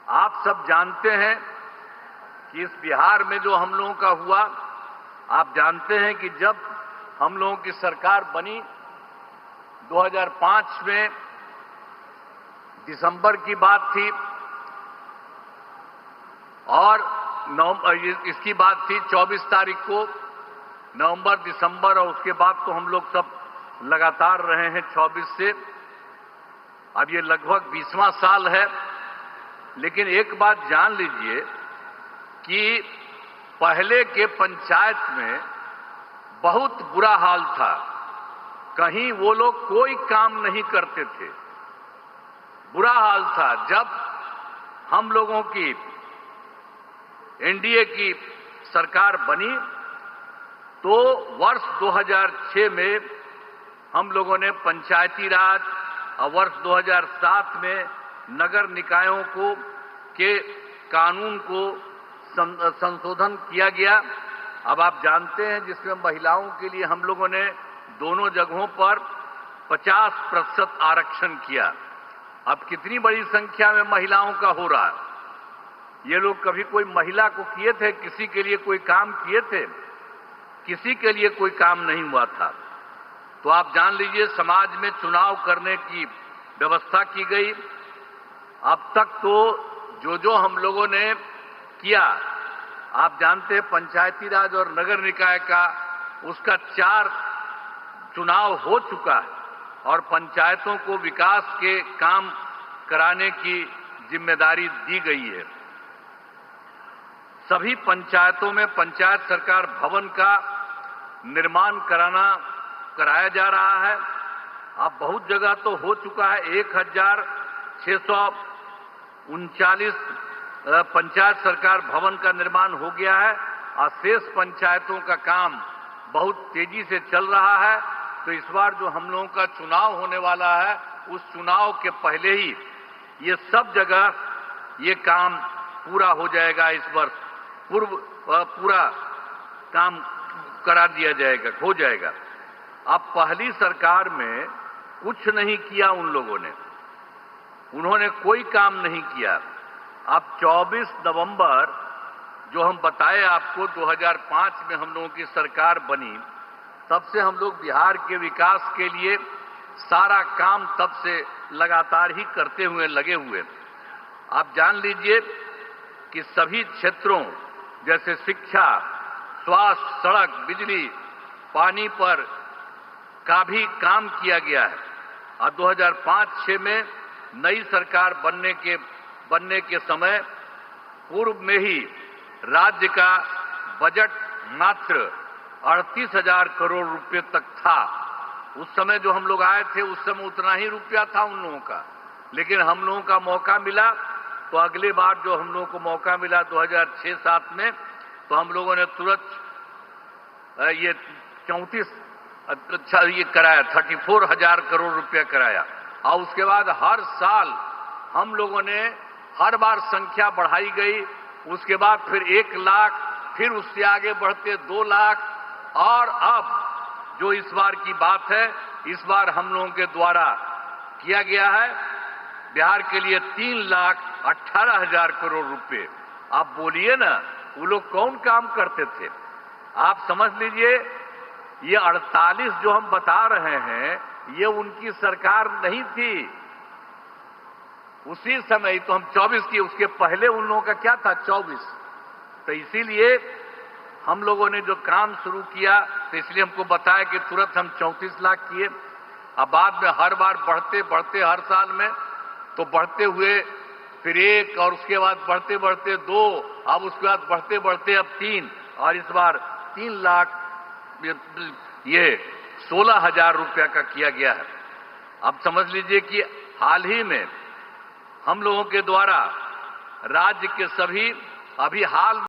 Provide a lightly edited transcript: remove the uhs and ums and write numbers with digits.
आप सब जानते हैं कि इस बिहार में जो हम लोगों का हुआ, आप जानते हैं कि जब हम लोगों की सरकार बनी 2005 में दिसंबर की बात थी और इसकी बात थी 24 तारीख को, नवंबर, दिसंबर, और उसके बाद तो हम लोग सब लगातार रहे हैं 24 से। अब ये लगभग 20वां साल है। लेकिन एक बात जान लीजिए कि पहले के पंचायत में बहुत बुरा हाल था। कहीं वो लोग कोई काम नहीं करते थे, बुरा हाल था। जब हम लोगों की एनडीए की सरकार बनी तो वर्ष 2006 में हम लोगों ने पंचायती राज और वर्ष 2007 में नगर निकायों के कानून को संशोधन किया गया। अब आप जानते हैं जिसमें महिलाओं के लिए हम लोगों ने दोनों जगहों पर 50% आरक्षण किया। अब कितनी बड़ी संख्या में महिलाओं का हो रहा है। ये लोग कभी कोई महिला को किए थे, किसी के लिए कोई काम किए थे? किसी के लिए कोई काम नहीं हुआ था। तो आप जान लीजिए समाज में चुनाव करने की व्यवस्था की गई। अब तक तो जो हम लोगों ने किया, आप जानते हैं पंचायती राज और नगर निकाय का उसका 4 चुनाव हो चुका है और पंचायतों को विकास के काम कराने की जिम्मेदारी दी गई है। सभी पंचायतों में पंचायत सरकार भवन का निर्माण कराया जा रहा है। अब बहुत जगह तो हो चुका है। 1639 पंचायत सरकार भवन का निर्माण हो गया है और शेष पंचायतों का काम बहुत तेजी से चल रहा है। तो इस बार जो हम लोगों का चुनाव होने वाला है, उस चुनाव के पहले ही ये सब जगह ये काम पूरा हो जाएगा। इस वर्ष पूरा काम करा दिया जाएगा, हो जाएगा। अब पहली सरकार में कुछ नहीं किया उन लोगों ने, उन्होंने कोई काम नहीं किया। अब 24 नवंबर जो हम बताए आपको 2005 में हम लोगों की सरकार बनी, तब से हम लोग बिहार के विकास के लिए सारा काम तब से लगातार ही करते हुए लगे हुए। आप जान लीजिए कि सभी क्षेत्रों जैसे शिक्षा, स्वास्थ्य, सड़क, बिजली, पानी पर का भी काम किया गया है। और 2005-06 में नई सरकार बनने के समय पूर्व में ही राज्य का बजट मात्र 38,000 करोड़ रुपए तक था। उस समय जो हम लोग आए थे उस समय उतना ही रुपया था उन लोगों का। लेकिन हम लोगों का मौका मिला तो अगली बार जो हम लोगों को मौका मिला 2006-07 में, तो हम लोगों ने तुरंत ये 34,000 करोड़ रुपया कराया। और उसके बाद हर साल हम लोगों ने हर बार संख्या बढ़ाई गई। उसके बाद फिर 1 लाख, फिर उससे आगे बढ़ते 2 लाख, और अब जो इस बार की बात है, इस बार हम लोगों के द्वारा किया गया है बिहार के लिए 3,18,000 करोड़ रुपए। आप बोलिए ना, वो लोग कौन काम करते थे? आप समझ लीजिए ये 48 जो हम बता रहे हैं ये उनकी सरकार नहीं थी। उसी समय तो हम 24 की, उसके पहले उन लोगों का क्या था 24। तो इसीलिए हम लोगों ने जो काम शुरू किया, तो इसलिए हमको बताया कि तुरंत हम 34 लाख किए। अब बाद में हर बार बढ़ते बढ़ते हर साल में तो बढ़ते हुए फिर 1, और उसके बाद बढ़ते बढ़ते 2, अब उसके बाद बढ़ते बढ़ते अब 3, और इस बार 3 लाख ये 16,000 रुपया का किया गया है। अब समझ लीजिए कि हाल ही में हम लोगों के द्वारा राज्य के सभी, अभी हाल